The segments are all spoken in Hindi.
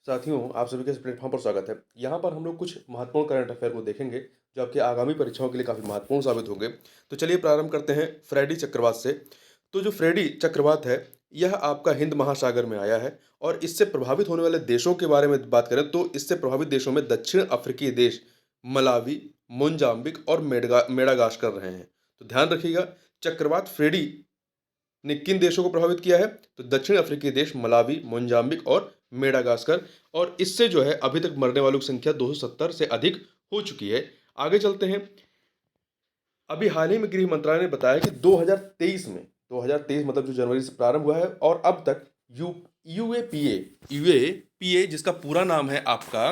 साथियों, आप सभी का इस प्लेटफ़ॉर्म पर स्वागत है। यहाँ पर हम लोग कुछ महत्वपूर्ण करंट अफ़ेयर को देखेंगे, जो आपकी आगामी परीक्षाओं के लिए काफ़ी महत्वपूर्ण साबित होंगे। तो चलिए प्रारंभ करते हैं फ्रेडी चक्रवात से। तो जो फ्रेडी चक्रवात है, यह आपका हिंद महासागर में आया है और इससे प्रभावित होने वाले देशों के बारे में बात करें तो इससे प्रभावित देशों में दक्षिण अफ्रीकी देश मलावी, मोज़ाम्बिक और मेडागास्कर रहे हैं। तो ध्यान रखिएगा, चक्रवात फ्रेडी ने किन देशों को प्रभावित किया है? तो दक्षिण अफ्रीकी देश मलावी, मोज़ाम्बिक और मेडागास्कर और इससे जो है अभी तक मरने वालों की संख्या 270 से अधिक हो चुकी है। आगे चलते हैं। अभी हाल ही में गृह मंत्रालय ने बताया कि 2023 मतलब जो जनवरी से प्रारंभ हुआ है और अब तक यू यूएपीए जिसका पूरा नाम है आपका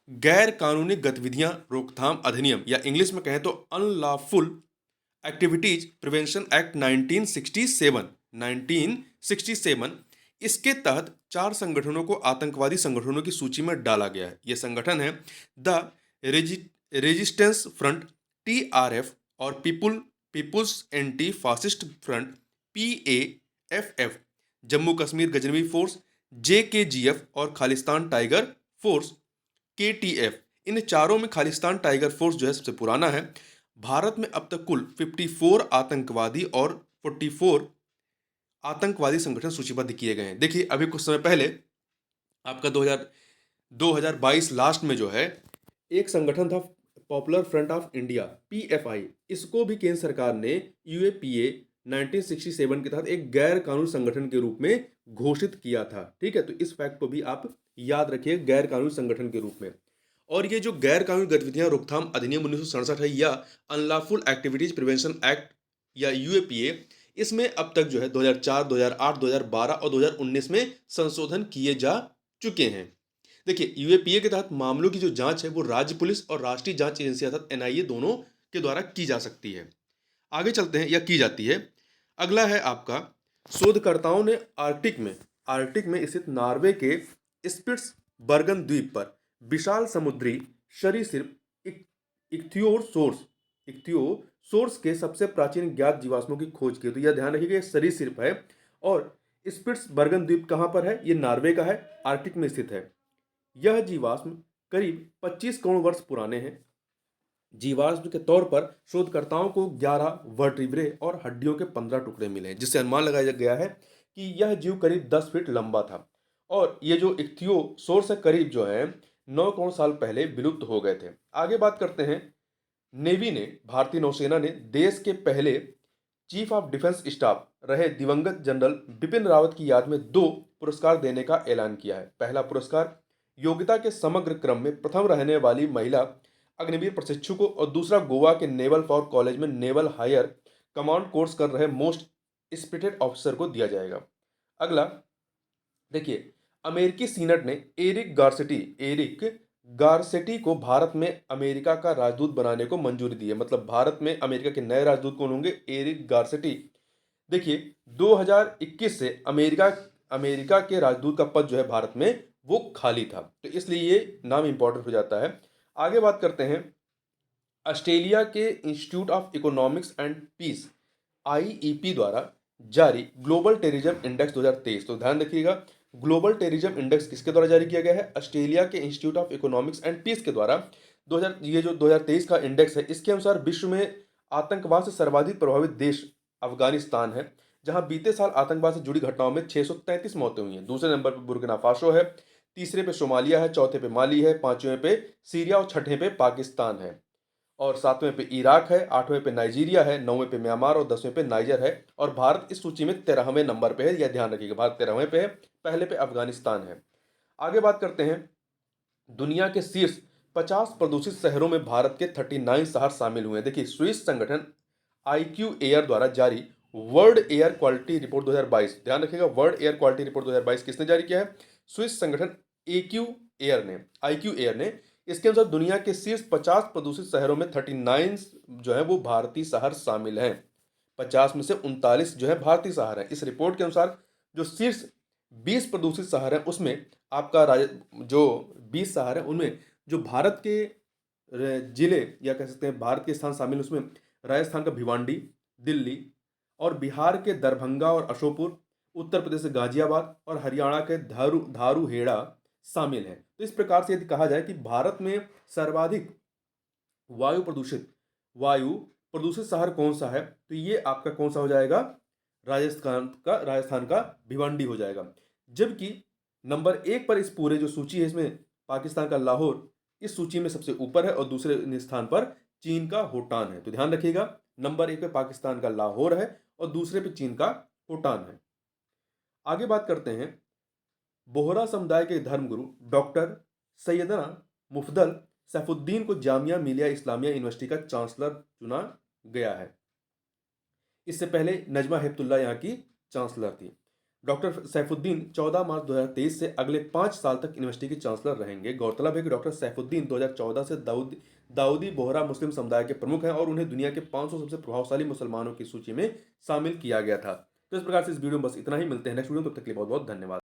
गैर कानूनी गतिविधियां रोकथाम अधिनियम या इंग्लिश में कहें तो अनलॉफुल एक्टिविटीज प्रिवेंशन एक्ट 1967 इसके तहत 4 संगठनों को आतंकवादी संगठनों की सूची में डाला गया है। ये संगठन है द रेजिस्टेंस फ्रंट टीआरएफ और People's anti fascist front PAFF, Jammu Kashmir Ghaznavi force JKGF और खालिस्तान टाइगर फोर्स केटीएफ। इन चारों में खालिस्तान टाइगर फोर्स जो है सबसे पुराना है। भारत में अब तक कुल 54 आतंकवादी और 44 आतंकवादी संगठन सूचीबद्ध किए गए हैं। देखिए अभी कुछ समय पहले आपका 2022 लास्ट में जो है एक संगठन था popular front of India PFI, इसको भी केंद्र सरकार ने यूएपीए 1967 के तहत एक गैर कानूनी संगठन के रूप में घोषित किया था। ठीक है, तो इस फैक्ट को भी आप याद रखिए, गैर कानूनी संगठन के रूप में। और ये जो गैर कानूनी गतिविधियां रोकथाम अधिनियम 1967 है या अनलॉफुल एक्टिविटीज प्रिवेंशन एक्ट या यूएपीए, इसमें अब तक जो है 2004, 2008, 2012 और 2019 में संशोधन किए जा चुके हैं। देखिए यूएपीए के तहत मामलों की जो जांच है वो राज्य पुलिस और राष्ट्रीय जांच एजेंसी अर्थात एनआईए दोनों के द्वारा की जा सकती है। आगे चलते हैं या की जाती है। अगला है आपका, शोधकर्ताओं ने आर्कटिक में स्थित नॉर्वे के स्पिट्स बर्गन द्वीप पर विशाल समुद्री सरीसृप इक्थियोसोर्स के सबसे प्राचीन ज्ञात जीवाश्मों की खोज की। तो यह ध्यान रखिएगा, सरीसृप है और स्पिट्स बर्गन द्वीप कहां पर है? ये नॉर्वे का है, आर्कटिक में स्थित है। यह जीवाश्म करीब 25 करोड़ वर्ष पुराने हैं। जीवाश्म के तौर पर शोधकर्ताओं को 11 वर्टिब्रे और हड्डियों के 15 टुकड़े मिले हैं, जिससे अनुमान लगाया गया है कि यह जीव करीब 10 फीट लंबा था। और ये जो इक्थियोसोर्स है करीब जो है 9 करोड़ साल पहले विलुप्त हो गए थे। आगे बात करते हैं। भारतीय नौसेना ने देश के पहले चीफ ऑफ डिफेंस स्टाफ रहे दिवंगत जनरल बिपिन रावत की याद में 2 पुरस्कार देने का ऐलान किया है। पहला पुरस्कार योग्यता के समग्र क्रम में प्रथम रहने वाली महिला अग्निवीर प्रशिक्षु को और दूसरा गोवा के नेवल फॉर कॉलेज में नेवल हायर कमांड कोर्स कर रहे मोस्ट स्पिरिटेड ऑफिसर को दिया जाएगा। अगला देखिए, अमेरिकी सीनेट ने एरिक गारसेटी को भारत में अमेरिका का राजदूत बनाने को मंजूरी दी है। मतलब भारत में अमेरिका के नए राजदूत कौन होंगे? Eric Garcetti. देखिए 2021 से अमेरिका के राजदूत का पद जो है भारत में वो खाली था, तो इसलिए ये नाम इंपॉर्टेंट हो जाता है। आगे बात करते हैं। ऑस्ट्रेलिया के institute of economics and peace IEP द्वारा जारी ग्लोबल टेररिज्म इंडेक्स 2023। तो ध्यान रखिएगा, ग्लोबल टेररिज्म इंडेक्स किसके द्वारा जारी किया गया है? ऑस्ट्रेलिया के institute of economics and peace के द्वारा 2000 ये जो 2023 का इंडेक्स है, इसके अनुसार विश्व में आतंकवाद से सर्वाधिक प्रभावित देश अफगानिस्तान है, जहां बीते साल आतंकवाद से जुड़ी घटनाओं में 633 मौतें हुई हैं। दूसरे नंबर पर बुर्किना फासो है, तीसरे पे सोमालिया है, चौथे पे माली है, पांचवें पे सीरिया और छठे पे पाकिस्तान है और सातवें पे इराक है, आठवें पे नाइजीरिया है, नौवें पे म्यांमार और 10वें पे नाइजर है और भारत इस सूची में 13वें नंबर पे है। यह ध्यान रखिएगा, भारत 13वें पे है, पहले पे अफगानिस्तान है। आगे बात करते हैं। दुनिया के शीर्ष 50 प्रदूषित शहरों में भारत के 39 शहर शामिल हुए हैं। देखिए स्विस संगठन आईक्यू एयर द्वारा जारी वर्ल्ड एयर क्वालिटी रिपोर्ट 2022, ध्यान रखिएगा, वर्ल्ड एयर क्वालिटी रिपोर्ट 2022 किसने जारी किया है? स्विस संगठन आईक्यू एयर ने। इसके अनुसार दुनिया के शीर्ष 50 प्रदूषित शहरों में 39 जो है वो भारतीय शहर शामिल हैं। 50 में से 39 जो है भारतीय शहर हैं। इस रिपोर्ट के अनुसार जो शीर्ष 20 प्रदूषित शहर हैं उसमें आपका जो 20 शहर हैं उनमें जो भारत के जिले या कह सकते हैं भारत के स्थान शामिल, उसमें राजस्थान का भिवांडी, दिल्ली और बिहार के दरभंगा और अशोकपुर, उत्तर प्रदेश के गाजियाबाद और हरियाणा के धारूहेड़ा शामिल हैं। तो इस प्रकार से यदि कहा जाए कि भारत में सर्वाधिक वायु प्रदूषित शहर कौन सा है, तो ये आपका कौन सा हो जाएगा, राजस्थान का भिवंडी हो जाएगा। जबकि नंबर 1 पर इस पूरे जो सूची है इसमें पाकिस्तान का लाहौर इस सूची में सबसे ऊपर है और दूसरे स्थान पर चीन का होटान है। तो ध्यान रखिएगा, नंबर 1 पे पाकिस्तान का लाहौर है और दूसरे पे चीन का होटान है। आगे बात करते हैं, बोहरा समुदाय के धर्मगुरु डॉक्टर सैयदना मुफदल सैफुद्दीन को जामिया मिलिया इस्लामिया यूनिवर्सिटी का चांसलर चुना गया है। इससे पहले नजमा हेपतुल्ला यहाँ की चांसलर थी। डॉक्टर सैफुद्दीन 14 मार्च 2023 से अगले 5 साल तक यूनिवर्सिटी के चांसलर रहेंगे। गौरतलब है कि डॉक्टर सैफुद्दीन 2014 से दाऊदी बोहरा मुस्लिम समुदाय के प्रमुख हैं और उन्हें दुनिया के 500 सबसे प्रभावशाली मुसलमानों की सूची में शामिल किया गया था। तो इस प्रकार से इस वीडियो में बस इतना ही। मिलते हैं नेक्स्ट वीडियो में, तब तक के लिए बहुत बहुत धन्यवाद।